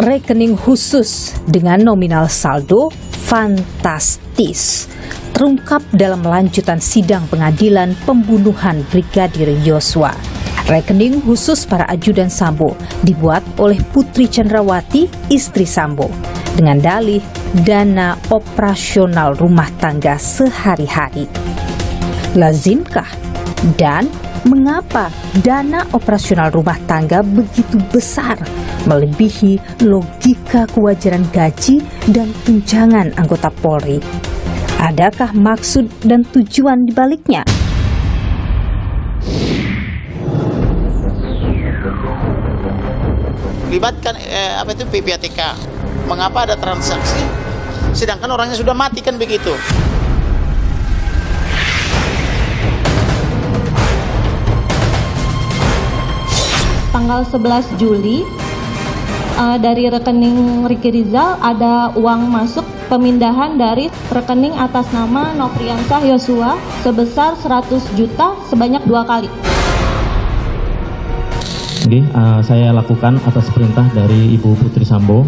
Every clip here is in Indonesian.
rekening khusus dengan nominal saldo fantastis terungkap dalam lanjutan sidang pengadilan pembunuhan Brigadir Yosua. Rekening khusus para ajudan Sambo dibuat oleh Putri Chandrawati, istri Sambo, dengan dalih dana operasional rumah tangga sehari-hari. Lazimkah dan mengapa dana operasional rumah tangga begitu besar, melebihi logika kewajaran gaji dan tunjangan anggota Polri? Adakah maksud dan tujuan di baliknya? Libatkan PPATK. Mengapa ada transaksi sedangkan orangnya sudah mati, kan begitu? Tanggal 11 Juli dari rekening Ricky Rizal ada uang masuk pemindahan dari rekening atas nama Nofriansah Yosua sebesar 100 juta sebanyak 2 kali. Saya lakukan atas perintah dari Ibu Putri Sambo.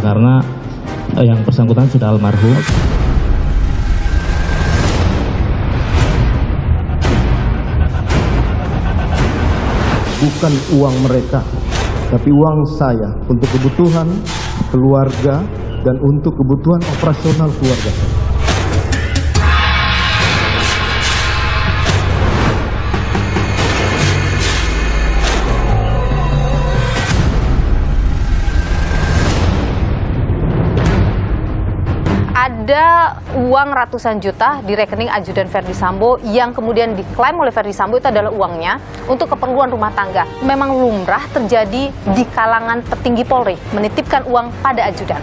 Karena yang bersangkutan sudah almarhum. Bukan uang mereka, tapi uang saya untuk kebutuhan keluarga dan untuk kebutuhan operasional keluarga saya. Ada uang ratusan juta di rekening ajudan Verdi Sambo yang kemudian diklaim oleh Verdi Sambo itu adalah uangnya untuk keperluan rumah tangga. Memang lumrah terjadi di kalangan petinggi Polri menitipkan uang pada ajudan.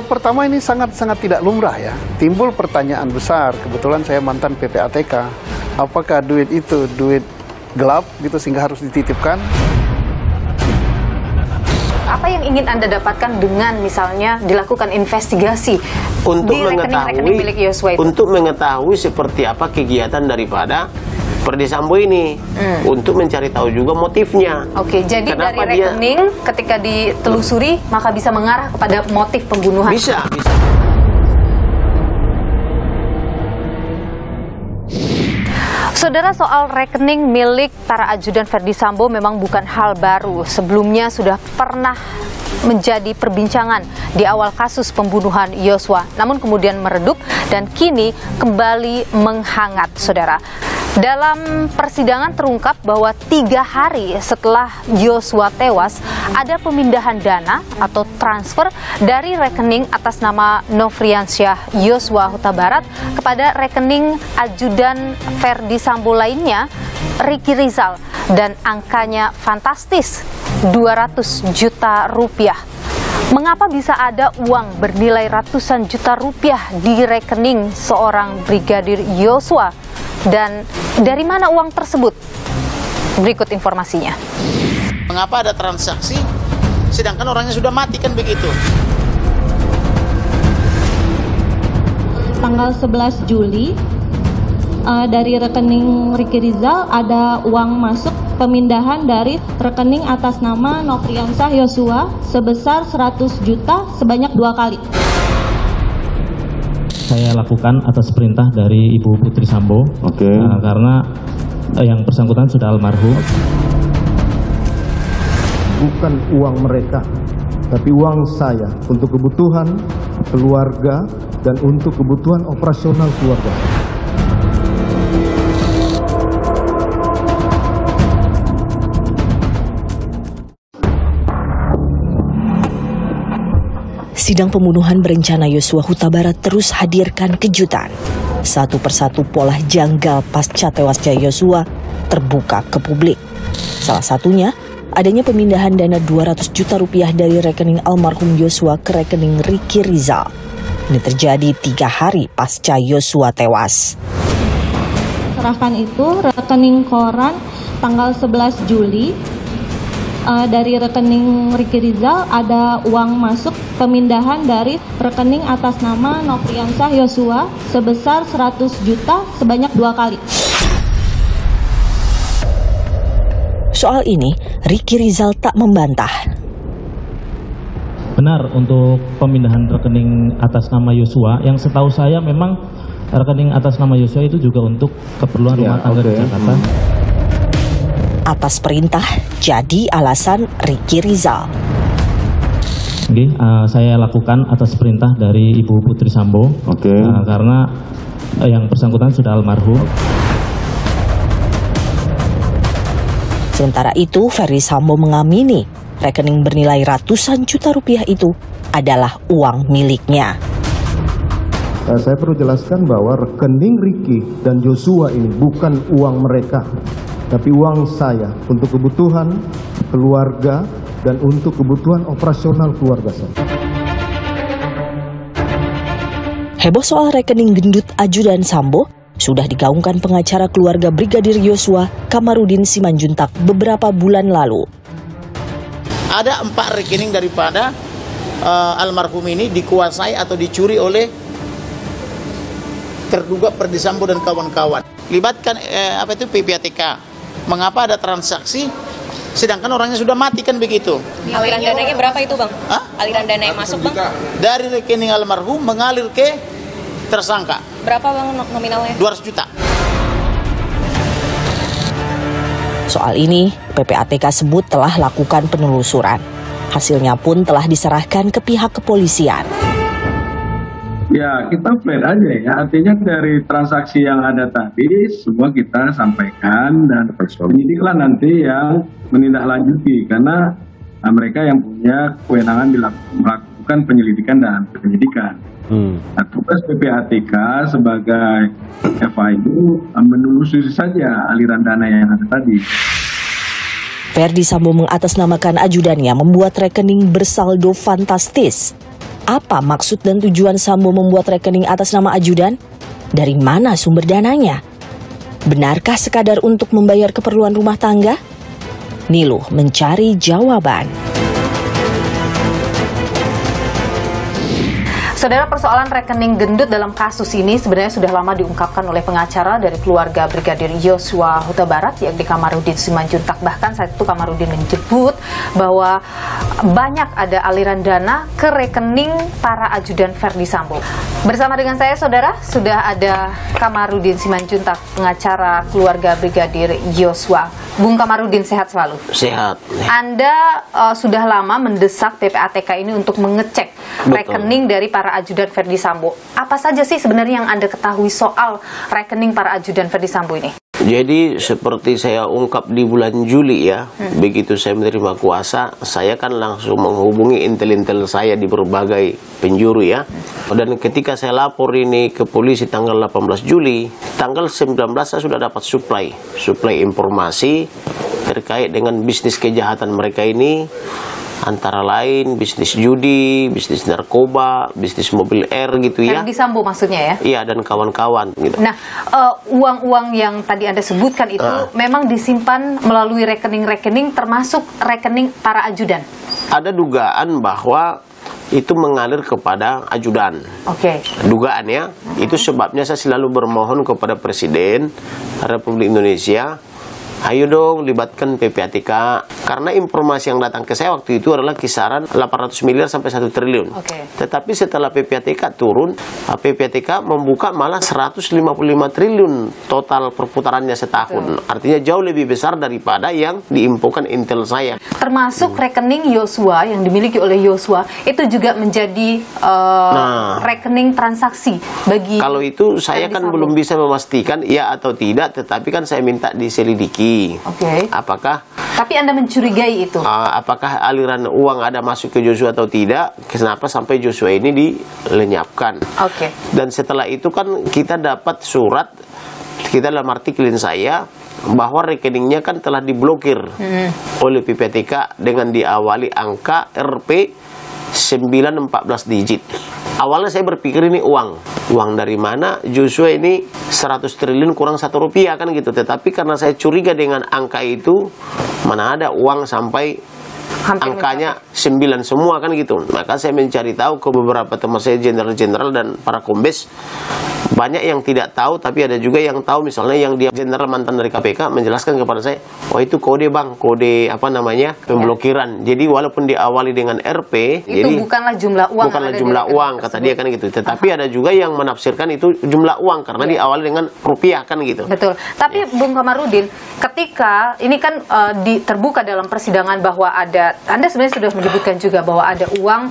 Pertama, ini sangat-sangat tidak lumrah ya. Timbul pertanyaan besar. Kebetulan saya mantan PPATK. Apakah duit itu duit gelap gitu sehingga harus dititipkan? Apa yang ingin Anda dapatkan dengan misalnya dilakukan investigasi untuk di rekening-rekening milik Yosua itu? Untuk mengetahui seperti apa kegiatan daripada Verdi Sambo ini, untuk mencari tahu juga motifnya. Oke, jadi kenapa dari rekening ketika ditelusuri maka bisa mengarah kepada motif pembunuhan. Bisa. Saudara, soal rekening milik para ajudan Verdi Sambo memang bukan hal baru. Sebelumnya sudah pernah menjadi perbincangan di awal kasus pembunuhan Yosua, namun kemudian meredup dan kini kembali menghangat, saudara. Dalam persidangan terungkap bahwa 3 hari setelah Yosua tewas, ada pemindahan dana atau transfer dari rekening atas nama Nofriansyah Yosua Huta Barat kepada rekening ajudan Verdi Sambo lainnya, Ricky Rizal, dan angkanya fantastis, 200 juta rupiah. Mengapa bisa ada uang bernilai ratusan juta rupiah di rekening seorang Brigadir Yosua? Dan dari mana uang tersebut? Berikut informasinya. Mengapa ada transaksi sedangkan orangnya sudah mati, kan begitu? Tanggal 11 Juli dari rekening Ricky Rizal ada uang masuk pemindahan dari rekening atas nama Nofriansah Yosua sebesar 100 juta sebanyak 2 kali. Saya lakukan atas perintah dari Ibu Putri Sambo. Karena yang bersangkutan sudah almarhum. Bukan uang mereka, tapi uang saya untuk kebutuhan keluarga dan untuk kebutuhan operasional keluarga. Sidang pembunuhan berencana Yosua Huta Barat terus hadirkan kejutan. Satu persatu pola janggal pasca tewasnya Yosua terbuka ke publik. Salah satunya, adanya pemindahan dana 200 juta rupiah dari rekening almarhum Yosua ke rekening Ricky Rizal. Ini terjadi 3 hari pasca Yosua tewas. Serahkan itu rekening koran tanggal 11 Juli. Dari rekening Ricky Rizal ada uang masuk pemindahan dari rekening atas nama Nofriansah Yosua sebesar 100 juta sebanyak 2 kali. Soal ini, Ricky Rizal tak membantah. Benar, untuk pemindahan rekening atas nama Yosua, yang setahu saya memang rekening atas nama Yosua itu juga untuk keperluan rumah tangga di Jakarta. Atas perintah jadi alasan Ricky Rizal. Saya lakukan atas perintah dari Ibu Putri Sambo, karena yang bersangkutan sudah almarhum. Sementara itu, Ferdi Sambo mengamini rekening bernilai ratusan juta rupiah itu adalah uang miliknya. Saya perlu jelaskan bahwa rekening Ricky dan Joshua ini bukan uang mereka, tapi uang saya untuk kebutuhan keluarga dan untuk kebutuhan operasional keluarga saya. Heboh soal rekening gendut ajudan Sambo sudah digaungkan pengacara keluarga Brigadir Yosua, Kamarudin Simanjuntak, beberapa bulan lalu. Ada 4 rekening daripada almarhum ini dikuasai atau dicuri oleh terduga Ferdi Sambo dan kawan-kawan. Libatkan PPATK. Mengapa ada transaksi sedangkan orangnya sudah mati, kan begitu? Aliran dananya berapa itu, Bang? Aliran dana yang masuk, Bang? Dari rekening almarhum mengalir ke tersangka. Berapa, Bang, nominalnya? 200 juta. Soal ini, PPATK sebut telah lakukan penelusuran. Hasilnya pun telah diserahkan ke pihak kepolisian. Ya, kita fair aja ya. Artinya dari transaksi yang ada tadi, semua kita sampaikan dan penyidiklah nanti yang menindaklanjuti. Karena mereka yang punya kewenangan melakukan penyelidikan dan penyidikan. Nah, tugas PPATK sebagai FIU menelusuri saja aliran dana yang ada tadi. Ferdi Sambo mengatasnamakan ajudannya membuat rekening bersaldo fantastis. Apa maksud dan tujuan Sambo membuat rekening atas nama ajudan? Dari mana sumber dananya? Benarkah sekadar untuk membayar keperluan rumah tangga? Niluh mencari jawaban. Saudara, persoalan rekening gendut dalam kasus ini sebenarnya sudah lama diungkapkan oleh pengacara dari keluarga Brigadir Yosua Huta Barat, yakni Kamarudin Simanjuntak. Bahkan saat itu Kamarudin menyebut bahwa banyak ada aliran dana ke rekening para ajudan Ferdi Sambo. Bersama dengan saya, saudara, sudah ada Kamarudin Simanjuntak, pengacara keluarga Brigadir Yosua. Bung Kamarudin, sehat selalu? Sehat. Anda sudah lama mendesak PPATK ini untuk mengecek rekening dari para ajudan Ferdi Sambo. Apa saja sih sebenarnya yang Anda ketahui soal rekening para ajudan Ferdi Sambo ini? Jadi seperti saya ungkap di bulan Juli ya, begitu saya menerima kuasa, saya kan langsung menghubungi intel-intel saya di berbagai penjuru ya. Dan ketika saya lapor ini ke polisi tanggal 18 Juli, tanggal 19 saya sudah dapat suplai informasi terkait dengan bisnis kejahatan mereka ini. Antara lain bisnis judi, bisnis narkoba, bisnis mobil air gitu ya. Ferdi Sambo maksudnya ya? Iya, dan kawan-kawan gitu. Nah, uang-uang yang tadi Anda sebutkan itu memang disimpan melalui rekening-rekening termasuk rekening para ajudan? Ada dugaan bahwa itu mengalir kepada ajudan. Oke. Dugaan ya. Itu sebabnya saya selalu bermohon kepada Presiden Republik Indonesia, ayo dong libatkan PPATK, karena informasi yang datang ke saya waktu itu adalah kisaran 800 miliar sampai 1 triliun. Tetapi setelah PPATK turun, PPATK membuka malah 155 triliun total perputarannya setahun. Artinya jauh lebih besar daripada yang diinfokan intel saya. Termasuk rekening Yosua yang dimiliki oleh Yosua itu juga menjadi rekening transaksi bagi. Kalau itu saya kan belum bisa memastikan ya atau tidak, tetapi kan saya minta diselidiki. Apakah? Tapi Anda mencurigai itu? Apakah aliran uang ada masuk ke Joshua atau tidak? Kenapa sampai Joshua ini dilenyapkan? Dan setelah itu kan kita dapat surat, kita dalam artikelin saya bahwa rekeningnya kan telah diblokir oleh PPATK dengan diawali angka RP 914 digit. Awalnya saya berpikir ini uang dari mana? Joshua ini 100 triliun kurang 1 rupiah kan gitu. Tetapi karena saya curiga dengan angka itu, mana ada uang sampai angkanya 9 semua kan gitu. Maka saya mencari tahu ke beberapa teman saya jenderal-jenderal dan para kombes Banyak yang tidak tahu, tapi ada juga yang tahu. Misalnya yang dia jenderal mantan dari KPK menjelaskan kepada saya, oh itu kode bang, kode apa namanya, pemblokiran. Jadi walaupun diawali dengan RP, itu jadi bukanlah jumlah uang. Bukanlah jumlah uang, kata dia kan gitu. Tetapi ada juga yang menafsirkan itu jumlah uang karena diawali dengan rupiah kan gitu. Betul. Tapi Bung Kamarudin, ketika ini kan terbuka dalam persidangan bahwa ada, Anda sebenarnya sudah menyebutkan juga bahwa ada uang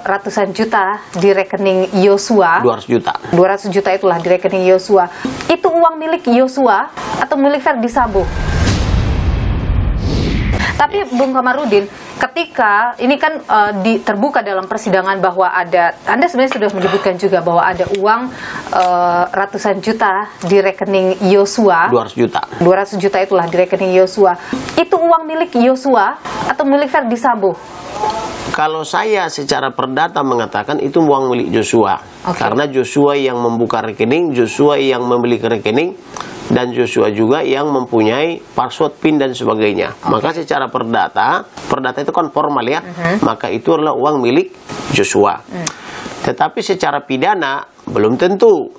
ratusan juta di rekening Yosua. 200 juta. 200 juta itulah di rekening Yosua. Itu uang milik Yosua atau milik Verdi Sambo? Tapi Bung Kamarudin, ketika ini kan terbuka dalam persidangan bahwa ada, Anda sebenarnya sudah menyebutkan juga bahwa ada uang ratusan juta di rekening Yosua. 200 juta. 200 juta itulah di rekening Yosua. Itu uang milik Yosua atau milik Verdi Sambo? Kalau saya secara perdata mengatakan itu uang milik Joshua. Karena Joshua yang membuka rekening, Joshua yang memiliki rekening, dan Joshua juga yang mempunyai password PIN dan sebagainya. Maka secara perdata itu kan formal ya, maka itu adalah uang milik Joshua. Tetapi secara pidana belum tentu,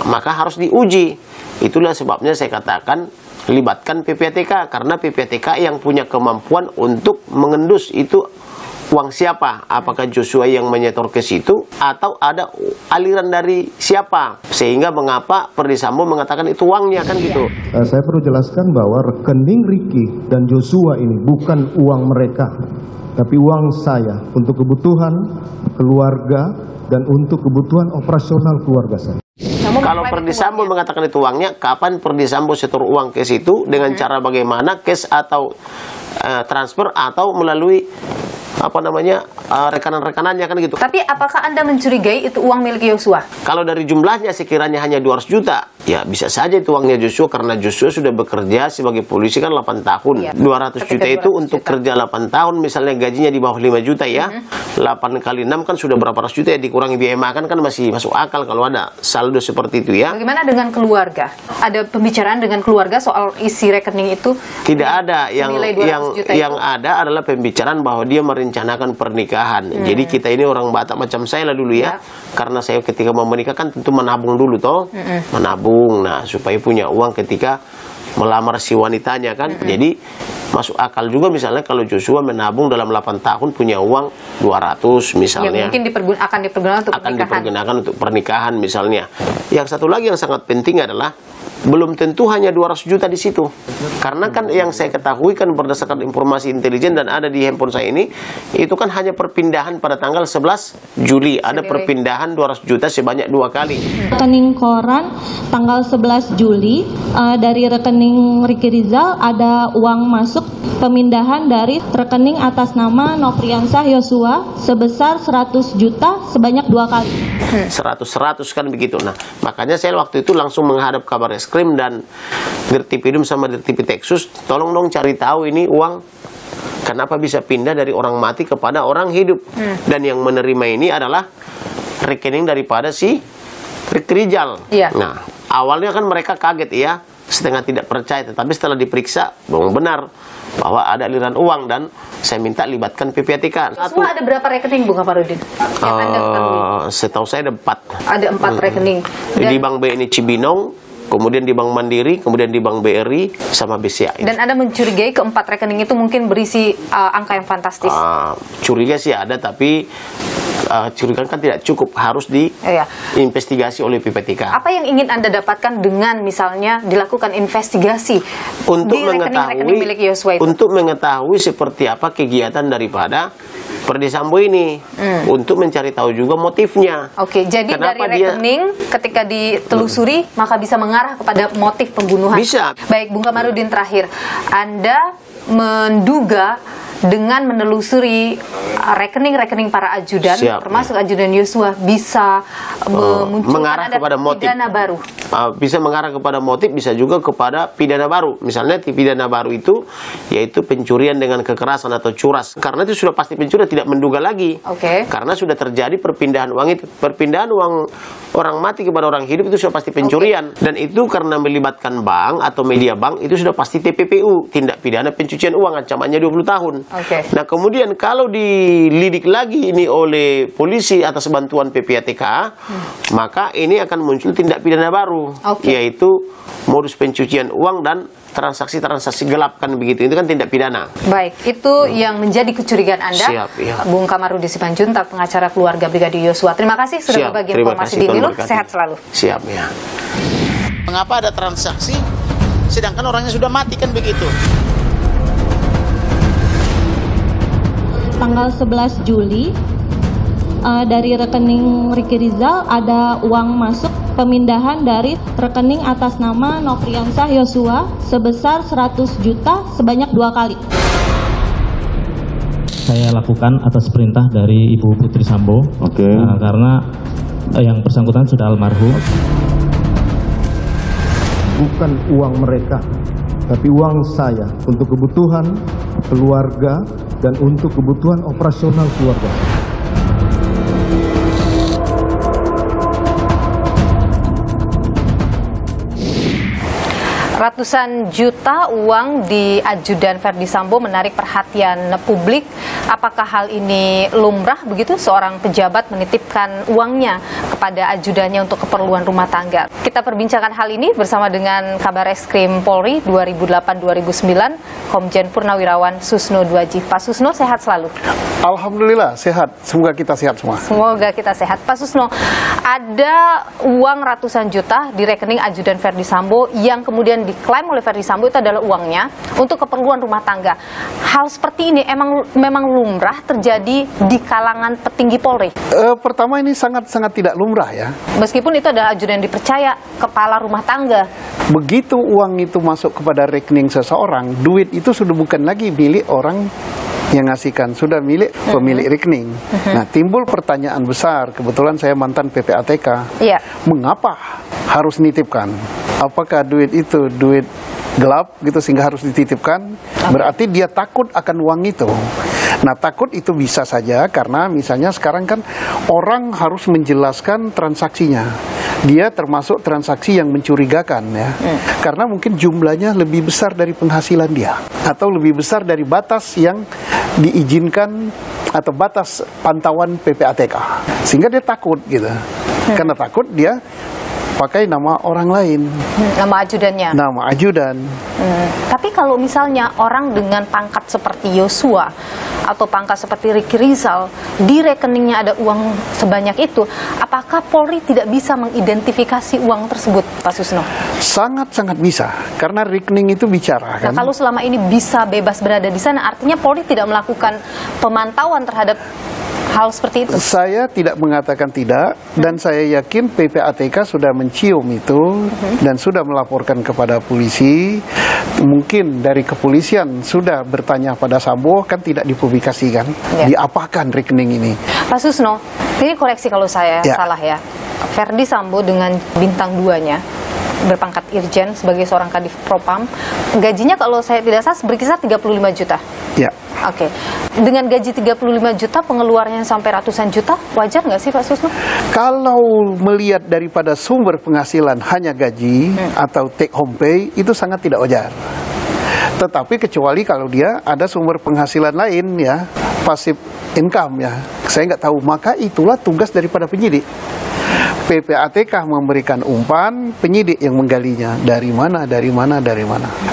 maka harus diuji. Itulah sebabnya saya katakan libatkan PPATK, karena PPATK yang punya kemampuan untuk mengendus itu uang siapa, apakah Joshua yang menyetor ke situ atau ada aliran dari siapa, sehingga mengapa Verdi Sambo mengatakan itu uangnya kan gitu. Saya perlu jelaskan bahwa rekening Ricky dan Joshua ini bukan uang mereka, tapi uang saya untuk kebutuhan keluarga dan untuk kebutuhan operasional keluarga saya. Kalau Verdi Sambo mengatakan itu uangnya, kapan Verdi Sambo setor uang ke situ, dengan cara bagaimana, cash atau transfer atau melalui apa namanya rekanan-rekanannya kan gitu. Tapi apakah Anda mencurigai itu uang milik Yosua? Kalau dari jumlahnya sekiranya hanya 200 juta, ya bisa saja itu uangnya Joshua, karena Joshua sudah bekerja sebagai polisi kan 8 tahun. Ya, 200 juta itu untuk kerja 8 tahun, misalnya gajinya di bawah 5 juta ya. 8 kali 6 kan sudah berapa ratus juta ya, dikurangi biaya makan kan masih masuk akal kalau ada saldo seperti itu ya. Bagaimana dengan keluarga? Ada pembicaraan dengan keluarga soal isi rekening itu? Tidak ada. Yang ada adalah pembicaraan bahwa dia merencanakan pernikahan. Jadi kita ini orang Batak macam saya lah dulu ya. Karena saya ketika mau menikah kan tentu menabung dulu toh. Menabung, nah supaya punya uang ketika melamar si wanitanya kan. Jadi masuk akal juga misalnya kalau Joshua menabung dalam 8 tahun punya uang 200 misalnya. Ya, mungkin akan dipergunakan untuk pernikahan. Akan dipergunakan untuk pernikahan misalnya. Yang satu lagi yang sangat penting adalah belum tentu hanya 200 juta di situ. Karena kan yang saya ketahui kan berdasarkan informasi intelijen dan ada di handphone saya ini, itu kan hanya perpindahan pada tanggal 11 Juli. Ada perpindahan 200 juta sebanyak 2 kali. Rekening koran tanggal 11 Juli dari rekening Ricky Rizal ada uang masuk pemindahan dari rekening atas nama Nofriansah Yosua sebesar 100 juta sebanyak 2 kali. 100 kan begitu. Nah, makanya saya waktu itu langsung menghadap Kabar Eskrim dan Dirtipidum sama Dirtipitexus, tolong dong cari tahu ini uang kenapa bisa pindah dari orang mati kepada orang hidup. Dan yang menerima ini adalah rekening daripada si Ricky Rizal. Nah, awalnya kan mereka kaget ya, setengah tidak percaya, tetapi setelah diperiksa benar bahwa ada aliran uang dan saya minta libatkan PPATK. Semua ada berapa rekening Bung Kamarudin? Yang Anda ketahui? Setahu saya ada 4. Ada 4 rekening. Di Bank BNI Cibinong, kemudian di Bank Mandiri, kemudian di Bank BRI, sama BCA. Dan Anda mencurigai keempat rekening itu mungkin berisi angka yang fantastis? Curiga sih ada, tapi curiga kan tidak cukup, harus diinvestigasi oleh PPATK. Apa yang ingin Anda dapatkan dengan misalnya dilakukan investigasi untuk di rekening-rekening milik Yosua itu? Untuk mengetahui seperti apa kegiatan daripada Verdi Sambo ini, untuk mencari tahu juga motifnya. Oke, jadi kenapa dari rekening ketika ditelusuri maka bisa mengarah kepada motif pembunuhan. Bisa. Baik, Bung Kamarudin, terakhir, Anda menduga dengan menelusuri rekening-rekening para ajudan, termasuk ajudan Yosua, bisa mengarah kepada motif pidana baru. Bisa mengarah kepada motif, bisa juga kepada pidana baru. Misalnya pidana baru itu yaitu pencurian dengan kekerasan atau curas. Karena itu sudah pasti pencurian, tidak menduga lagi. Karena sudah terjadi perpindahan uang itu. Perpindahan uang orang mati kepada orang hidup itu sudah pasti pencurian. Dan itu karena melibatkan bank atau media bank, itu sudah pasti TPPU, tindak pidana pencucian pencucian uang, ancamannya 20 tahun. Nah kemudian kalau dilidik lagi ini oleh polisi atas bantuan PPATK, maka ini akan muncul tindak pidana baru, yaitu modus pencucian uang dan transaksi-transaksi gelap, kan begitu. Itu kan tindak pidana. Baik, itu yang menjadi kecurigaan Anda. Siap, ya. Bung Kamarudin Simanjuntak, pengacara keluarga Brigadir Yosua. Terima kasih sudah berbagi informasi di Nilu. Sehat selalu. Siap, ya. Mengapa ada transaksi sedangkan orangnya sudah mati, kan begitu. Tanggal 11 Juli dari rekening Ricky Rizal ada uang masuk pemindahan dari rekening atas nama Nofriansah Yosua sebesar 100 juta sebanyak 2 kali. Saya lakukan atas perintah dari Ibu Putri Sambo, karena yang bersangkutan sudah almarhum. Bukan uang mereka, tapi uang saya untuk kebutuhan keluarga dan untuk kebutuhan operasional keluarga. Ratusan juta uang di ajudan Verdi Sambo menarik perhatian publik. Apakah hal ini lumrah begitu seorang pejabat menitipkan uangnya kepada ajudannya untuk keperluan rumah tangga? Kita perbincangkan hal ini bersama dengan Kabareskrim Polri 2008-2009, Komjen Purnawirawan Susno Dwaji. Pak Susno, sehat selalu? Alhamdulillah sehat. Semoga kita sehat semua. Semoga kita sehat. Pak Susno, ada uang ratusan juta di rekening ajudan Verdi Sambo yang kemudian diklaim oleh Verdi Sambo itu adalah uangnya untuk keperluan rumah tangga. Hal seperti ini memang lumrah terjadi di kalangan petinggi Polri? Pertama, ini sangat-sangat tidak lumrah ya. Meskipun itu adalah ajudan yang dipercaya, kepala rumah tangga. Begitu uang itu masuk kepada rekening seseorang, duit itu sudah bukan lagi milik orang yang ngasihkan, sudah milik pemilik rekening. Nah, timbul pertanyaan besar. Kebetulan saya mantan PPATK. Mengapa harus nitipkan? Apakah duit itu duit gelap gitu sehingga harus dititipkan? Berarti dia takut akan uang itu. Nah, takut itu bisa saja karena misalnya sekarang kan orang harus menjelaskan transaksinya. Dia termasuk transaksi yang mencurigakan ya. Karena mungkin jumlahnya lebih besar dari penghasilan dia atau lebih besar dari batas yang diizinkan atau batas pantauan PPATK. Sehingga dia takut gitu. Karena takut dia pakai nama orang lain. Nama ajudannya? Nama ajudan. Tapi kalau misalnya orang dengan pangkat seperti Yosua atau pangkat seperti Ricky Rizal, di rekeningnya ada uang sebanyak itu, apakah Polri tidak bisa mengidentifikasi uang tersebut, Pak Susno? Sangat-sangat bisa, karena rekening itu bicara. Nah, kalau selama ini bisa bebas berada di sana, artinya Polri tidak melakukan pemantauan terhadap hal seperti itu? Saya tidak mengatakan tidak, dan saya yakin PPATK sudah mencium itu dan sudah melaporkan kepada polisi. Mungkin dari kepolisian sudah bertanya pada Sambo, kan tidak dipublikasikan. Diapakan rekening ini? Pak Susno, ini koreksi kalau saya salah ya. Verdi Sambo dengan bintang 2-nya berpangkat Irjen sebagai seorang Kadif Propam, gajinya kalau saya tidak salah berkisar 35 juta. Oke. Dengan gaji 35 juta, pengeluarannya sampai ratusan juta, wajar nggak sih Pak Susno? Kalau melihat daripada sumber penghasilan hanya gaji atau take home pay, itu sangat tidak wajar. Tetapi kecuali kalau dia ada sumber penghasilan lain ya, passive income ya, saya nggak tahu, maka itulah tugas daripada penyidik. PPATK memberikan umpan, penyidik yang menggalinya dari mana.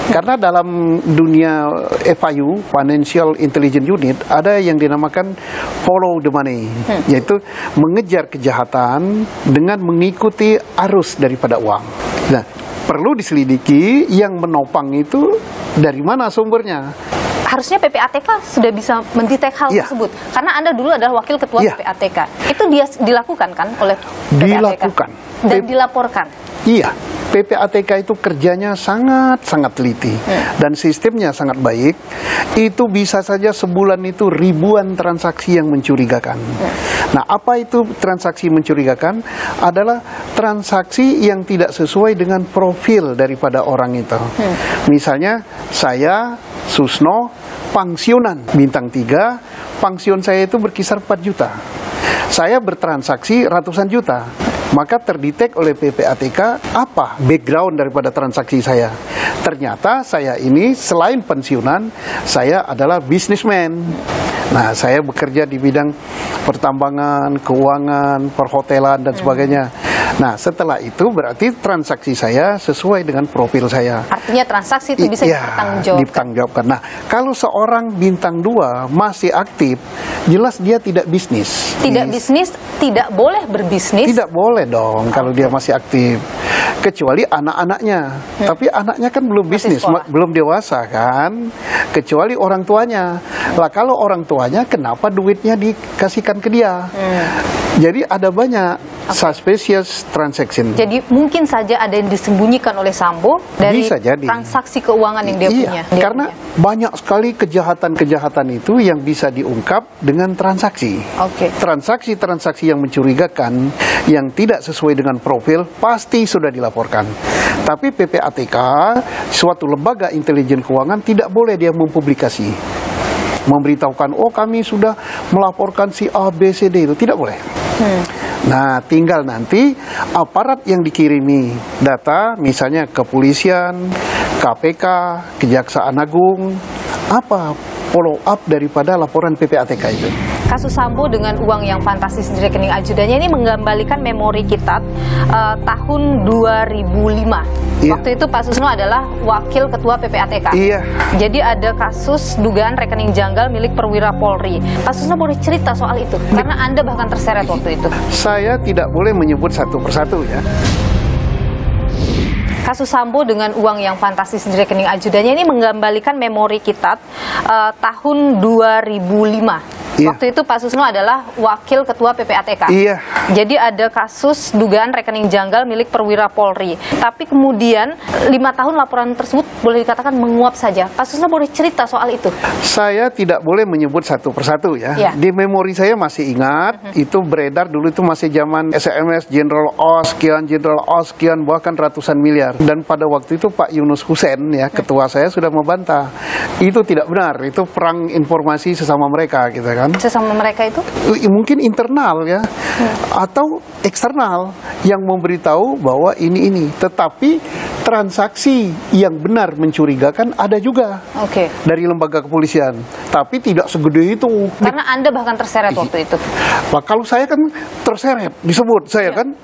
Karena dalam dunia FIU, Financial Intelligence Unit, ada yang dinamakan follow the money, yaitu mengejar kejahatan dengan mengikuti arus daripada uang. Nah, perlu diselidiki yang menopang itu dari mana sumbernya. Harusnya PPATK sudah bisa mendetek hal tersebut. Karena Anda dulu adalah wakil ketua PPATK. Itu dia dilakukan kan oleh PPATK? Dilakukan. Dan dilaporkan? Iya. PPATK itu kerjanya sangat teliti dan sistemnya sangat baik. Itu bisa saja sebulan itu ribuan transaksi yang mencurigakan. Nah, apa itu transaksi mencurigakan? Adalah transaksi yang tidak sesuai dengan profil daripada orang itu. Misalnya saya Susno, pensiunan bintang 3, pensiun saya itu berkisar 4 juta. Saya bertransaksi ratusan juta. Maka terdetek oleh PPATK apa background daripada transaksi saya. Ternyata saya ini selain pensiunan, saya adalah businessman. Nah, saya bekerja di bidang pertambangan, keuangan, perhotelan, dan sebagainya. Nah, setelah itu berarti transaksi saya sesuai dengan profil saya. Artinya transaksi itu bisa dipertanggungjawabkan. Nah, kalau seorang bintang 2 masih aktif, jelas dia tidak bisnis. Bisnis, tidak boleh berbisnis? Tidak boleh dong kalau dia masih aktif. Kecuali anak-anaknya. Tapi anaknya kan belum bisnis, belum dewasa kan. Kecuali orang tuanya. Lah kalau orang tuanya, kenapa duitnya dikasihkan ke dia? Jadi ada banyak suspicious transaction. Jadi mungkin saja ada yang disembunyikan oleh Sambo dari transaksi keuangan yang dia punya. Karena banyak sekali kejahatan-kejahatan itu yang bisa diungkap dengan transaksi. Transaksi-transaksi yang mencurigakan, yang tidak sesuai dengan profil, pasti sudah dilaporkan. Tapi PPATK, suatu lembaga intelijen keuangan, tidak boleh dia mempublikasi. Memberitahukan, oh kami sudah melaporkan si A, B, C, D, itu tidak boleh. Nah, tinggal nanti aparat yang dikirimi data, misalnya kepolisian, KPK, Kejaksaan Agung, apa follow up daripada laporan PPATK itu. Kasus Sambo dengan uang yang fantastis di rekening ajudannya ini mengembalikan memori kita tahun 2005. Waktu itu Pak Susno adalah wakil ketua PPATK. Jadi ada kasus dugaan rekening janggal milik perwira Polri. Pak Susno boleh cerita soal itu? Karena Anda bahkan terseret waktu itu. Saya tidak boleh menyebut satu persatu ya. Kasus Sambo dengan uang yang fantastis di rekening ajudannya ini mengembalikan memori kita tahun 2005. Waktu itu Pak Susno adalah wakil ketua PPATK. Jadi ada kasus dugaan rekening janggal milik perwira Polri. Tapi kemudian 5 tahun laporan tersebut boleh dikatakan menguap saja. Pak Susno boleh cerita soal itu? Saya tidak boleh menyebut satu persatu ya. Di memori saya masih ingat, itu beredar dulu itu masih zaman SMS Jenderal OS, Jenderal OS, bahkan ratusan miliar. Dan pada waktu itu Pak Yunus Hussein ya, ketua saya sudah membantah. Itu tidak benar, itu perang informasi sesama mereka gitu kan. Sesama mereka itu? Mungkin internal ya, atau eksternal yang memberitahu bahwa ini. Tetapi transaksi yang benar mencurigakan ada juga dari lembaga kepolisian. Tapi tidak segede itu. Karena Anda bahkan terseret waktu itu. Nah, kalau saya kan terseret, disebut saya kan.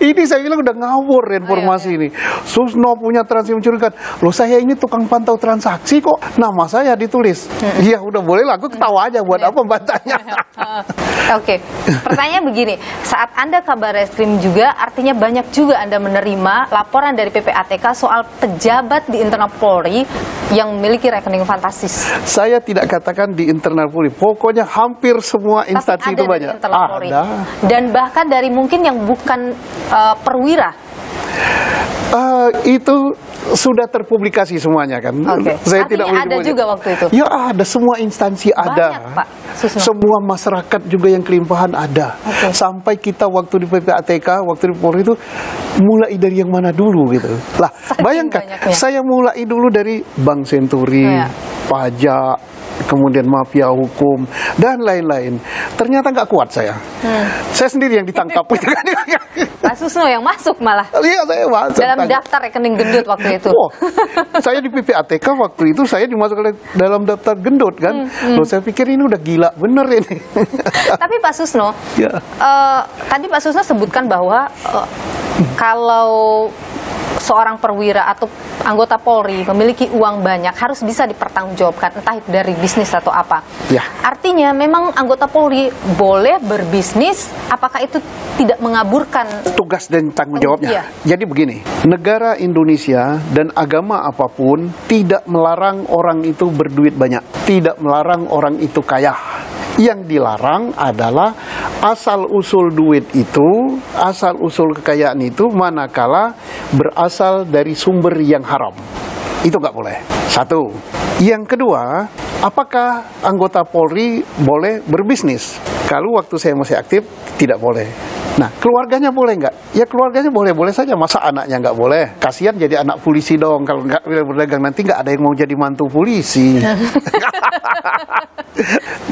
Ini saya bilang udah ngawur informasi ini. Susno punya transaksi mencurigakan. Loh, saya ini tukang pantau transaksi kok nama saya ditulis. Ya udah boleh lah, aku ketawa aja buat apa bantahnya. Pertanyaan begini, saat Anda kabar reskrim juga, artinya banyak juga Anda menerima laporan dari PPATK soal pejabat di internal Polri yang memiliki rekening fantastis. Saya tidak katakan di internal Polri, pokoknya hampir semua instansi itu banyak. Ada. Dan bahkan dari mungkin yang bukan perwira. Itu sudah terpublikasi semuanya kan. Saya tidak ada juga waktu itu. Ya ada, semua instansi ada. Banyak, Pak Susno. Semua masyarakat juga yang kelimpahan ada. Sampai kita waktu di PPATK, waktu di Polri itu mulai dari yang mana dulu gitu. Lah, bayangkan saya mulai dulu dari Bank Senturi, pajak, kemudian mafia hukum dan lain-lain. Ternyata nggak kuat saya. Saya sendiri yang ditangkap. Pak Susno yang masuk malah. Iya, saya masuk. Dalam daftar rekening gendut waktu itu. Saya di PPATK waktu itu saya dimasukkan dalam daftar gendut kan. Loh, saya pikir ini udah gila bener ini. Tapi Pak Susno, tadi Pak Susno sebutkan bahwa kalau seorang perwira atau anggota Polri memiliki uang banyak harus bisa dipertanggungjawabkan, entah itu dari bisnis atau apa. Artinya memang anggota Polri boleh berbisnis, apakah itu tidak mengaburkan tugas dan tanggung jawabnya? Jadi begini, negara Indonesia dan agama apapun tidak melarang orang itu berduit banyak, tidak melarang orang itu kaya. Yang dilarang adalah asal-usul duit itu, asal-usul kekayaan itu manakala berasal dari sumber yang haram. Itu nggak boleh. Satu. Yang kedua, apakah anggota Polri boleh berbisnis? Kalau waktu saya masih aktif, tidak boleh. Nah, keluarganya boleh nggak? Ya keluarganya boleh-boleh saja. Masa anaknya nggak boleh? Kasihan jadi anak polisi dong. Kalau nggak berdagang nanti nggak ada yang mau jadi mantu polisi.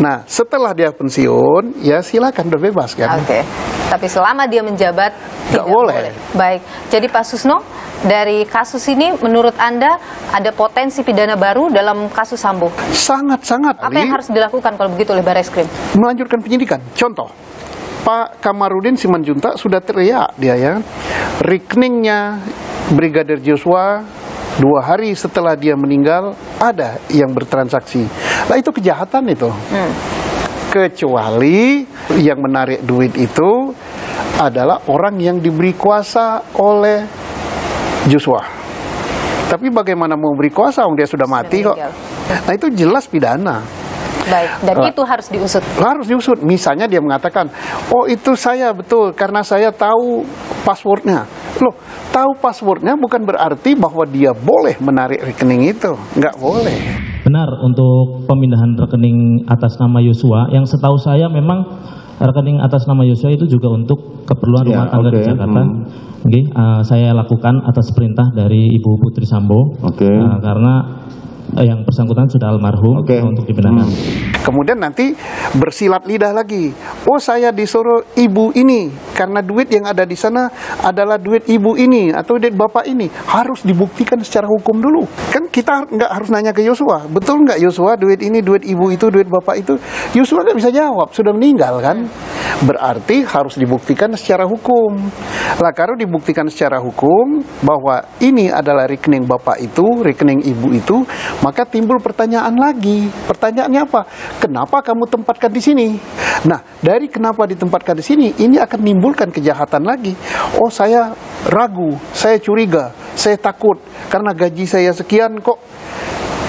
Nah, setelah dia pensiun, ya silakan berbebas kan. Oke. Tapi selama dia menjabat nggak boleh. Baik. Jadi Pak Susno, dari kasus ini menurut Anda ada potensi pidana baru dalam kasus Sambo? Sangat-sangat. Apa yang harus dilakukan kalau begitu oleh Barreskrim? Melanjutkan penyidikan. Contoh, Pak Kamarudin Simanjuntak sudah teriak dia ya, rekeningnya Brigadir Joshua 2 hari setelah dia meninggal ada yang bertransaksi. Lah itu kejahatan itu. Kecuali yang menarik duit itu adalah orang yang diberi kuasa oleh Joshua. Tapi bagaimana mau beri kuasa dia sudah mati kok. Nah itu jelas pidana. Baik, dan itu harus diusut. Harus diusut. Misalnya dia mengatakan, oh itu saya betul karena saya tahu passwordnya. Loh, tahu passwordnya bukan berarti bahwa dia boleh menarik rekening itu. Nggak boleh. Benar, untuk pemindahan rekening atas nama Yosua, yang setahu saya memang rekening atas nama Yosua itu juga untuk keperluan rumah tangga di Jakarta. Saya lakukan atas perintah dari Ibu Putri Sambo, karena yang bersangkutan sudah almarhum untuk dipindahkan. Kemudian nanti bersilat lidah lagi. Oh saya disuruh ibu ini karena duit yang ada di sana adalah duit ibu ini atau duit bapak ini. Harus dibuktikan secara hukum dulu. Kan kita nggak harus nanya ke Yosua. Betul nggak Yosua duit ini, duit ibu itu, duit bapak itu? Yosua nggak bisa jawab, sudah meninggal kan. Berarti harus dibuktikan secara hukum. Lah kalau dibuktikan secara hukum bahwa ini adalah rekening bapak itu, rekening ibu itu, maka timbul pertanyaan lagi. Pertanyaannya apa? Kenapa kamu tempatkan di sini? Nah, dari kenapa ditempatkan di sini, ini akan menimbulkan kejahatan lagi. Oh, saya ragu, saya curiga, saya takut karena gaji saya sekian kok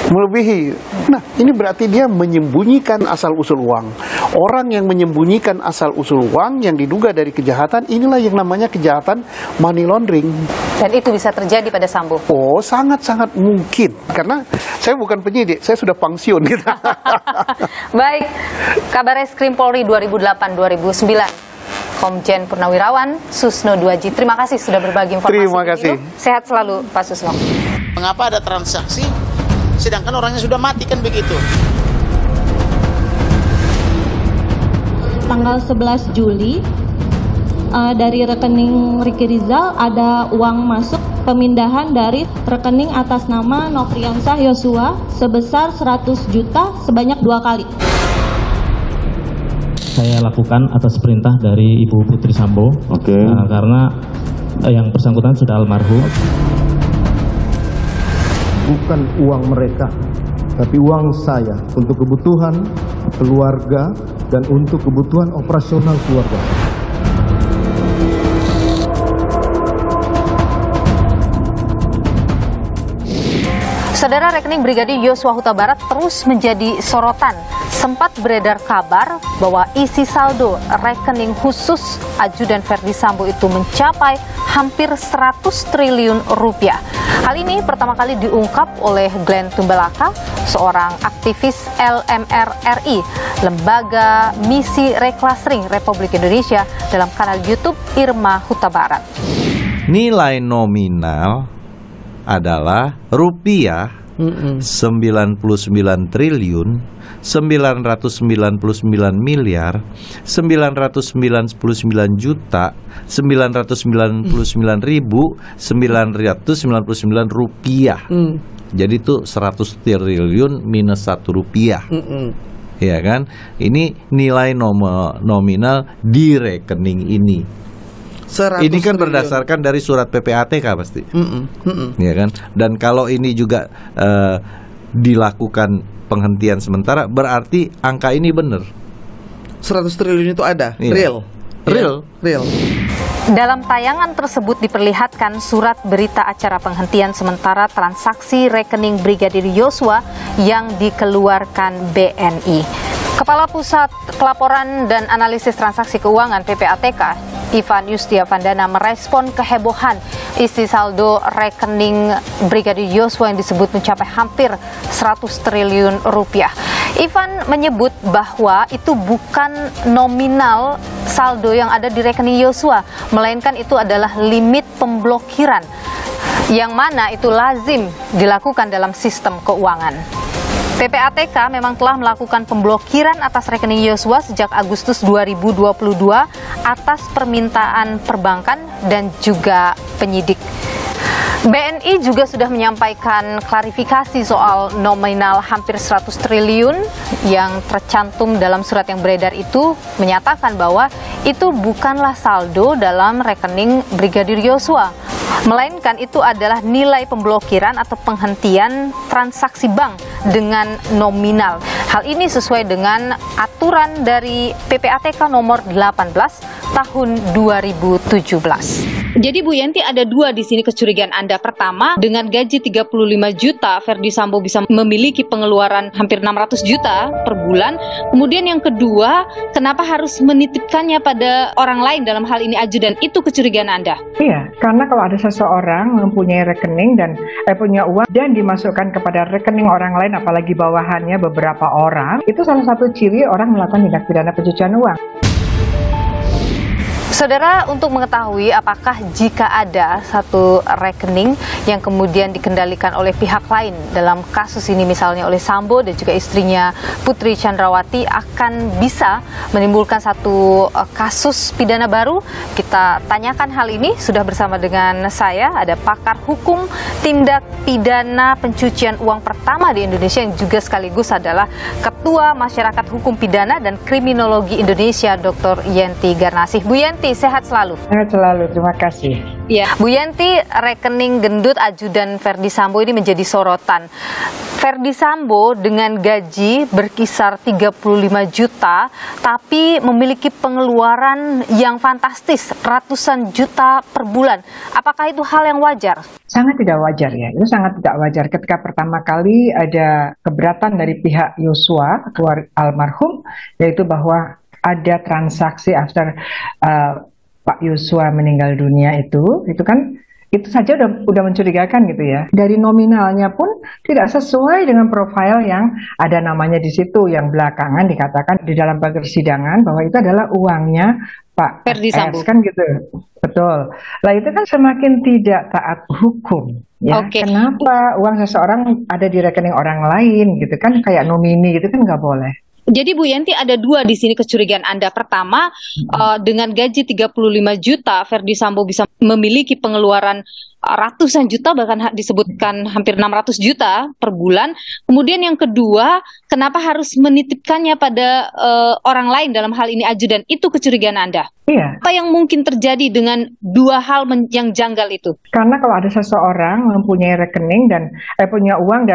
melebihi. Nah, ini berarti dia menyembunyikan asal-usul uang. Orang yang menyembunyikan asal-usul uang yang diduga dari kejahatan, inilah yang namanya kejahatan money laundering. Dan itu bisa terjadi pada Sambo? Oh, sangat-sangat mungkin. Karena saya bukan penyidik, saya sudah pensiun. Gitu. Baik, Kabar Reskrim Polri 2008-2009. Komjen Purnawirawan Susno Duaji. Terima kasih sudah berbagi informasi. Terima kasih. Sehat selalu Pak Susno. Mengapa ada transaksi sedangkan orangnya sudah mati kan begitu? Tanggal 11 Juli dari rekening Ricky Rizal ada uang masuk pemindahan dari rekening atas nama Nofriansah Yosua sebesar 100 juta sebanyak 2 kali. Saya lakukan atas perintah dari Ibu Putri Sambo, karena yang bersangkutan sudah almarhum. Bukan uang mereka, tapi uang saya untuk kebutuhan keluarga dan untuk kebutuhan operasional keluarga. Saudara, rekening Brigadir Yosua Huta Barat terus menjadi sorotan. Sempat beredar kabar bahwa isi saldo rekening khusus Ajudan Ferdi Sambo itu mencapai hampir 100 triliun rupiah. Hal ini pertama kali diungkap oleh Glenn Tumbelaka, seorang aktivis LMR RI, Lembaga Misi Reclassering Republik Indonesia, dalam kanal YouTube Irma Huta Barat. Nilai nominal adalah rupiah 99 triliun 999 miliar 999 juta 999 ribu 999 rupiah. Jadi itu 100 triliun minus 1 rupiah. Ya kan? Ini nilai nominal di rekening ini. Ini kan berdasarkan dari surat PPATK pasti, ya kan? Dan kalau ini juga dilakukan penghentian sementara, berarti angka ini benar. 100 triliun itu ada, real. Dalam tayangan tersebut diperlihatkan surat berita acara penghentian sementara transaksi rekening Brigadir Yosua yang dikeluarkan BNI. Kepala Pusat Pelaporan dan Analisis Transaksi Keuangan PPATK, Ivan Yustiavandana, merespon kehebohan isi saldo rekening Brigadir Yosua yang disebut mencapai hampir 100 triliun rupiah. Ivan menyebut bahwa itu bukan nominal 100 saldo yang ada di rekening Yosua, melainkan itu adalah limit pemblokiran yang mana itu lazim dilakukan dalam sistem keuangan. PPATK memang telah melakukan pemblokiran atas rekening Yosua sejak Agustus 2022 atas permintaan perbankan dan juga penyidik. BNI juga sudah menyampaikan klarifikasi soal nominal hampir 100 triliun yang tercantum dalam surat yang beredar itu, menyatakan bahwa itu bukanlah saldo dalam rekening Brigadir Yosua, melainkan itu adalah nilai pemblokiran atau penghentian transaksi bank dengan nominal. Hal ini sesuai dengan aturan dari PPATK nomor 18 tahun 2017. Jadi Bu Yenti, ada dua di sini kecurigaan Anda. Pertama, dengan gaji 35 juta, Ferdi Sambo bisa memiliki pengeluaran hampir 600 juta per bulan. Kemudian yang kedua, kenapa harus menitipkannya pada orang lain, dalam hal ini ajudan? Itu kecurigaan Anda? Iya, karena kalau ada seseorang mempunyai rekening dan punya uang dan dimasukkan kepada rekening orang lain, apalagi bawahannya beberapa orang, itu salah satu ciri orang melakukan tindak pidana pencucian uang. Saudara, untuk mengetahui apakah jika ada satu rekening yang kemudian dikendalikan oleh pihak lain dalam kasus ini, misalnya oleh Sambo dan juga istrinya Putri Chandrawati, akan bisa menimbulkan satu kasus pidana baru, kita tanyakan hal ini. Sudah bersama dengan saya ada pakar hukum tindak pidana pencucian uang pertama di Indonesia yang juga sekaligus adalah Ketua Masyarakat Hukum Pidana dan Kriminologi Indonesia, Dr. Yenti Garnasih. Bu Yenti, sehat selalu. Sehat selalu, terima kasih. Ya, Bu Yenti, rekening gendut ajudan Ferdi Sambo ini menjadi sorotan. Ferdi Sambo dengan gaji berkisar 35 juta, tapi memiliki pengeluaran yang fantastis, ratusan juta per bulan. Apakah itu hal yang wajar? Sangat tidak wajar ya, itu sangat tidak wajar. Ketika pertama kali ada keberatan dari pihak Yosua, keluarga almarhum, yaitu bahwa ada transaksi after Pak Yosua meninggal dunia itu kan itu saja udah mencurigakan gitu ya. Dari nominalnya pun tidak sesuai dengan profil yang ada namanya di situ, yang belakangan dikatakan di dalam persidangan bahwa itu adalah uangnya Pak Ferdi Sambo kan gitu. Betul. Lah itu kan semakin tidak taat hukum. Ya, kenapa uang seseorang ada di rekening orang lain gitu kan, kayak nomini gitu kan nggak boleh. Jadi Bu Yenti, ada dua di sini kecurigaan Anda. Pertama, dengan gaji 35 juta, Ferdi Sambo bisa memiliki pengeluaran ratusan juta, bahkan disebutkan hampir 600 juta per bulan. Kemudian yang kedua, kenapa harus menitipkannya pada orang lain, dalam hal ini ajudan? Itu kecurigaan Anda? Iya. Apa yang mungkin terjadi dengan dua hal yang janggal itu? Karena kalau ada seseorang mempunyai rekening dan punya uang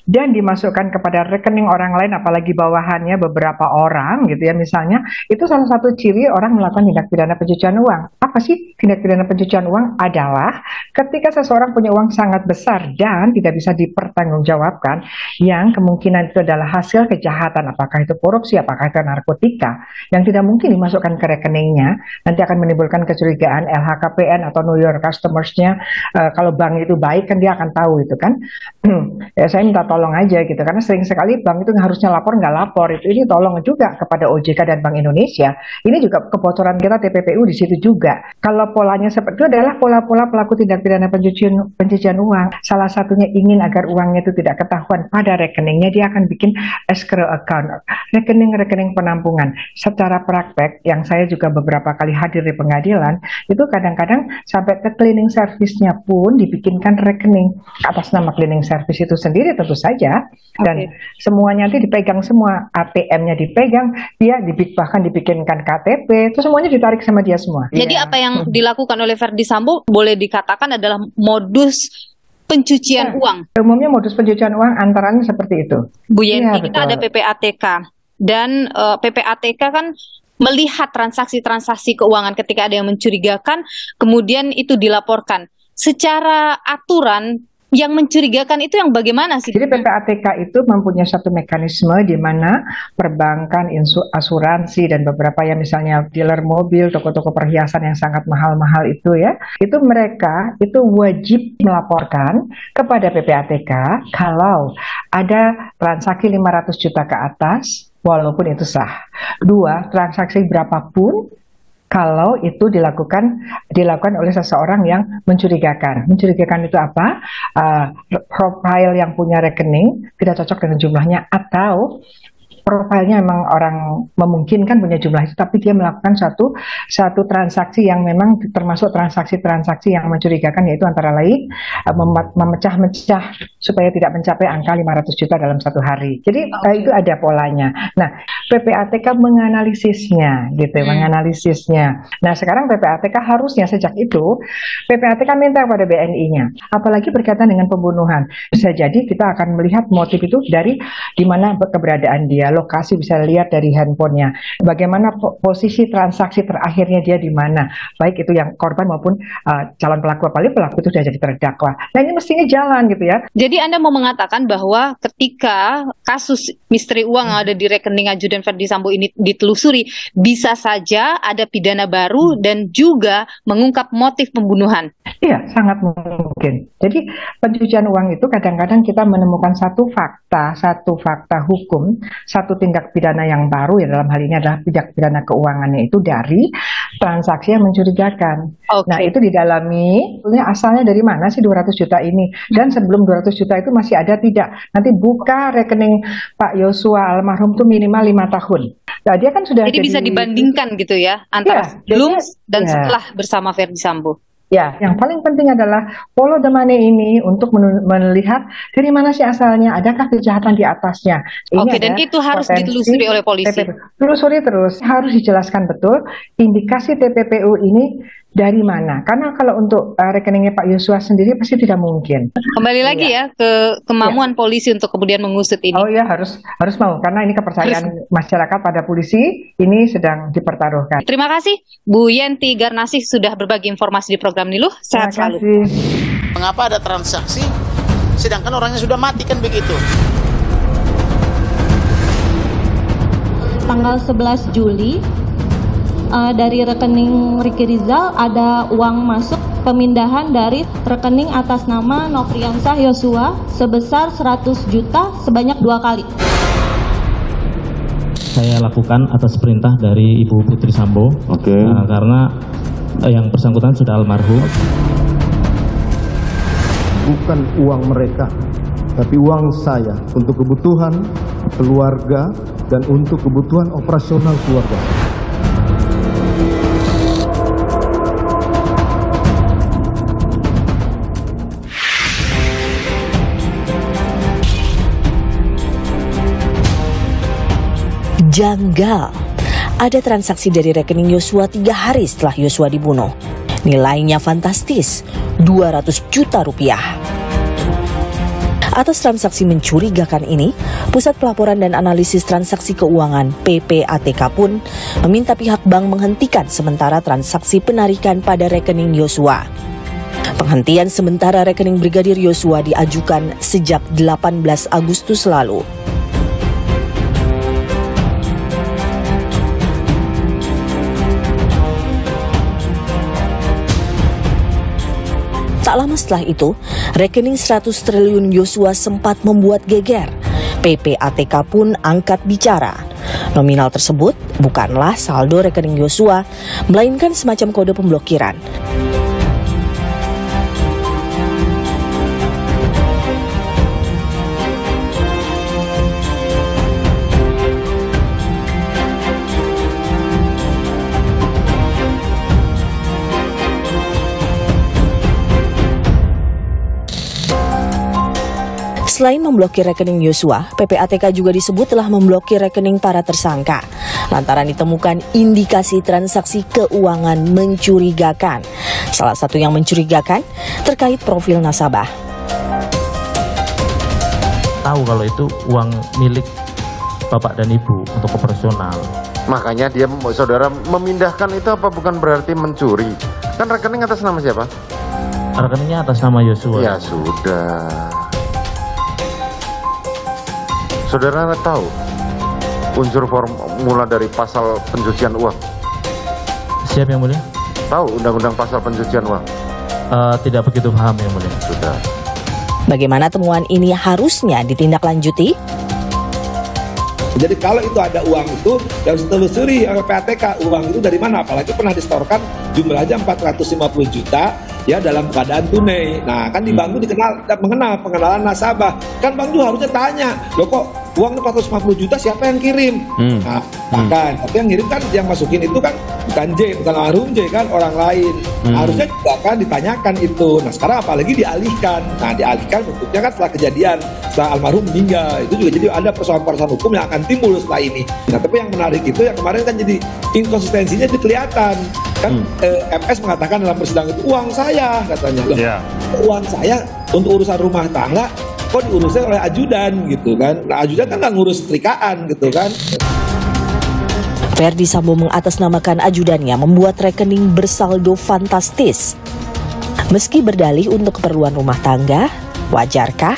dan dimasukkan kepada rekening orang lain, apalagi bawahannya beberapa orang gitu ya misalnya, itu salah satu ciri orang melakukan tindak pidana pencucian uang. Apa sih tindak pidana pencucian uang? Adalah ketika seseorang punya uang sangat besar dan tidak bisa dipertanggungjawabkan, yang kemungkinan itu adalah hasil kejahatan, apakah itu korupsi, apakah itu narkotika, yang tidak mungkin dimasukkan ke rekeningnya, nanti akan menimbulkan kecurigaan LHKPN atau Know Your Customers-nya. Kalau bank itu baik kan dia akan tahu itu kan. Ya saya minta tolong aja gitu, karena sering sekali bank itu harusnya lapor nggak lapor. Ini tolong juga kepada OJK dan Bank Indonesia. Ini juga kebocoran kita TPPU di situ juga. Kalau polanya seperti itu adalah pola-pola pelaku tindak pidana pencucian uang. Salah satunya ingin agar uangnya itu tidak ketahuan pada rekeningnya, dia akan bikin escrow account, rekening-rekening penampungan. Secara praktek yang saya juga beberapa kali hadir di pengadilan, itu kadang-kadang sampai ke cleaning service-nya pun dibikinkan rekening atas nama cleaning service itu sendiri tentu saja, dan semuanya nanti dipegang semua, ATM-nya dipegang, dia bahkan dibikinkan KTP, itu semuanya ditarik sama dia semua. Jadi apa yang dilakukan oleh Ferdi Sambo boleh dikatakan adalah modus pencucian uang? Umumnya modus pencucian uang antaranya seperti itu. Bu Yenti, kita ada PPATK, dan PPATK kan melihat transaksi-transaksi keuangan ketika ada yang mencurigakan, kemudian itu dilaporkan. Secara aturan, yang mencurigakan itu yang bagaimana sih? Jadi PPATK itu mempunyai satu mekanisme di mana perbankan, asuransi, dan beberapa yang misalnya dealer mobil, toko-toko perhiasan yang sangat mahal-mahal itu ya, itu mereka itu wajib melaporkan kepada PPATK kalau ada transaksi 500 juta ke atas, walaupun itu sah. 2, transaksi berapapun kalau itu dilakukan oleh seseorang yang mencurigakan. Mencurigakan itu apa? Profil yang punya rekening tidak cocok dengan jumlahnya, atau profilnya memang orang memungkinkan punya jumlah itu, tapi dia melakukan satu transaksi yang memang termasuk transaksi-transaksi yang mencurigakan, yaitu antara lain memecah-mecah supaya tidak mencapai angka 500 juta dalam satu hari. Jadi itu ada polanya. Nah, PPATK menganalisisnya, gitu, menganalisisnya. Nah, sekarang PPATK harusnya sejak itu PPATK minta kepada BNI-nya, apalagi berkaitan dengan pembunuhan. Bisa jadi kita akan melihat motif itu dari di mana keberadaan dia. Lokasi bisa lihat dari handphonenya, bagaimana posisi transaksi terakhirnya dia di mana, baik itu yang korban maupun calon pelaku, apalagi pelaku itu sudah jadi terdakwa. Nah, ini mestinya jalan gitu ya. Jadi Anda mau mengatakan bahwa ketika kasus misteri uang yang ada di rekening ajudan Ferdi Sambo ini ditelusuri, bisa saja ada pidana baru dan juga mengungkap motif pembunuhan? Iya, sangat mungkin. Jadi pencucian uang itu kadang-kadang kita menemukan satu fakta hukum, satu tindak pidana yang baru, ya dalam hal ini adalah tindak pidana keuangannya itu dari transaksi yang mencurigakan. Nah, itu didalami, asalnya dari mana sih 200 juta ini, dan sebelum 200 juta itu masih ada tidak. Nanti buka rekening Pak Yosua almarhum itu minimal 5 tahun. Nah, dia kan sudah jadi bisa dibandingkan gitu ya, antara sebelum dan setelah bersama Ferdi Sambo. Ya, yang paling penting adalah follow the money ini untuk melihat dari mana sih asalnya, adakah kejahatan di atasnya. Oke, dan itu harus ditelusuri oleh polisi. Telusuri terus, harus dijelaskan betul indikasi TPPU ini dari mana. Karena kalau untuk rekeningnya Pak Yosua sendiri pasti tidak mungkin. Kembali lagi ya ke kemampuan polisi untuk kemudian mengusut ini. Oh ya, harus mau, karena ini kepercayaan masyarakat pada polisi ini sedang dipertaruhkan. Terima kasih Bu Yenti Garnasih sudah berbagi informasi di program Niluh. Sehat selalu. Mengapa ada transaksi sedangkan orangnya sudah mati, kan begitu? Tanggal 11 Juli dari rekening Ricky Rizal ada uang masuk pemindahan dari rekening atas nama Nofriansah Yosua sebesar 100 juta sebanyak 2 kali. Saya lakukan atas perintah dari Ibu Putri Sambo, karena yang bersangkutan sudah almarhum. Bukan uang mereka, tapi uang saya untuk kebutuhan keluarga dan untuk kebutuhan operasional keluarga. Janggal. Ada transaksi dari rekening Yosua 3 hari setelah Yosua dibunuh. Nilainya fantastis, 200 juta rupiah. Atas transaksi mencurigakan ini, Pusat Pelaporan dan Analisis Transaksi Keuangan PPATK pun meminta pihak bank menghentikan sementara transaksi penarikan pada rekening Yosua. Penghentian sementara rekening Brigadir Yosua diajukan sejak 18 Agustus lalu. Tak lama setelah itu, rekening 100 triliun Yosua sempat membuat geger. PPATK pun angkat bicara. Nominal tersebut bukanlah saldo rekening Yosua, melainkan semacam kode pemblokiran. Selain memblokir rekening Yosua, PPATK juga disebut telah memblokir rekening para tersangka lantaran ditemukan indikasi transaksi keuangan mencurigakan. Salah satu yang mencurigakan terkait profil nasabah. Tahu kalau itu uang milik Bapak dan Ibu untuk operasional. Makanya dia, saudara, memindahkan itu apa bukan berarti mencuri? Kan rekening atas nama siapa? Rekeningnya atas nama Yosua. Ya sudah. Saudara tahu unsur formula dari pasal pencucian uang? Siap yang mulia. Tahu undang-undang pasal pencucian uang? Tidak begitu paham yang mulia. Sudah. Bagaimana temuan ini harusnya ditindaklanjuti? Jadi kalau itu ada uang itu, harus ditelusuri PPATK uang itu dari mana, apalagi pernah distorkan jumlahnya 450 juta ya dalam keadaan tunai. Nah kan di bank itu mengenal pengenalan nasabah, kan bank juga harusnya tanya, loh kok uang 450 juta siapa yang kirim? Nah bahkan tapi yang ngirim kan, yang masukin itu kan bukan J, bukan almarhum J kan, orang lain. Harusnya juga kan ditanyakan itu. Nah sekarang apalagi dialihkan. Nah dialihkan bentuknya kan setelah kejadian, setelah almarhum meninggal, itu juga jadi ada persoalan-persoalan hukum yang akan timbul setelah ini. Nah tapi yang menarik itu yang kemarin kan jadi inkonsistensinya itu kelihatan kan. FS mengatakan dalam persidangan itu uang saya katanya, loh uang saya untuk urusan rumah tangga kok diurusnya oleh ajudan gitu kan. Nah ajudan kan nggak ngurus setrikaan gitu kan. Ferdy Sambo mengatasnamakan ajudannya membuat rekening bersaldo fantastis. Meski berdalih untuk keperluan rumah tangga, wajarkah?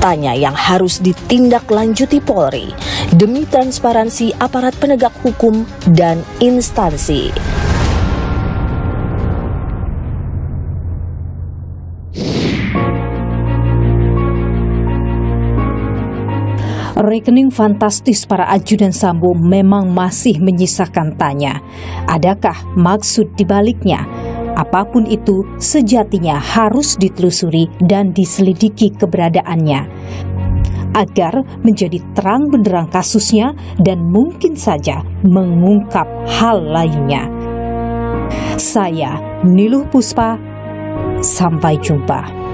Tanya yang harus ditindaklanjuti Polri demi transparansi aparat penegak hukum dan instansi. Rekening fantastis para ajudan Sambo memang masih menyisakan tanya. Adakah maksud dibaliknya? Apapun itu, sejatinya harus ditelusuri dan diselidiki keberadaannya agar menjadi terang benderang kasusnya dan mungkin saja mengungkap hal lainnya. Saya Niluh Puspa, sampai jumpa.